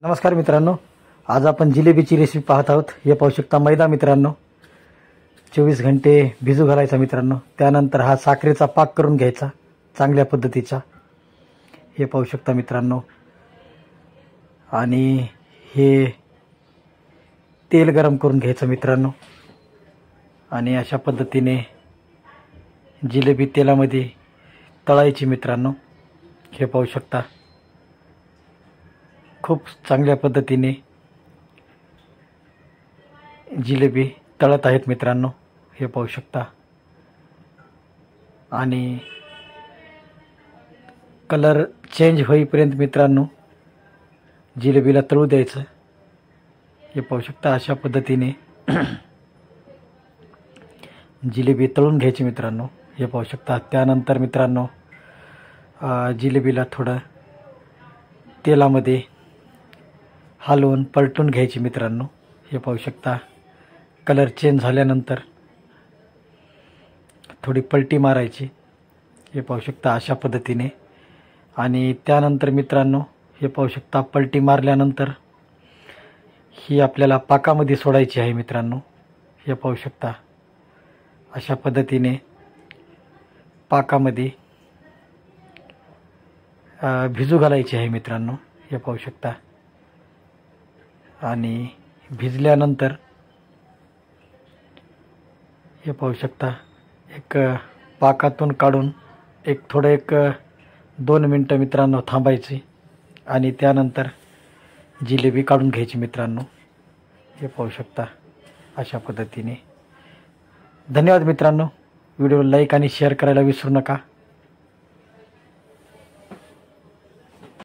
नमस्कार मित्रांनो, आज आपण जिलेबीची रेसिपी पाहत आहोत। हे पाहू शकता मैदा मित्रांनो, 24 घंटे भिजू घालायचा मित्रांनो। त्यानंतर हा साखरेचा पाक करून घ्यायचा चांगल्या पद्धतीचा। हे पाहू शकता मित्रांनो, आणि हे तेल गरम करून घ्यायचं मित्रांनो, आणि अशा पद्धतीने जिलेबी तेलामध्ये तळायची मित्रांनो। हे पाहू शकता, खूप चांगल्या पद्धतीने जिलेबी तळत आहेत मित्रांनो। हे पाहू शकता, आणि कलर चेंज होईपर्यंत मित्रांनो जिलेबीला तळू द्यायचं। हे पाहू शकता, अशा पद्धतीने जिलेबी तळून घ्यायची मित्रांनो। हे पाहू शकता, त्यानंतर मित्रांनो जिलेबीला थोडं तेलामध्ये हलवून पलटून घ्यायची मित्रांनो। हे पाहू शकता, कलर चेंज झाल्यानंतर थोडी पलटी मारायची। हे पाहू शकता, अशा पद्धतीने। आणि त्यानंतर मित्रांनो हे पाहू शकता, पलटी मारल्यानंतर ही आपल्याला पाकामध्ये सोडायची आहे मित्रांनो। हे पाहू शकता, अशा पद्धतीने पाकामध्ये भिजू घालायची आहे मित्रांनो। हे पाहू शकता, आणि भिजल्यानंतर हे पाहू शकता, एक पाकातून काढून एक 2 मिनटं मित्रांनो थांबायची, आणि त्यानंतर जिलेबी काढून घ्यायची मित्रांनो। हे पाहू शकता, अशा पद्धतीने। धन्यवाद मित्रांनो, व्हिडिओ लाईक आणि शेअर करायला विसरू नका।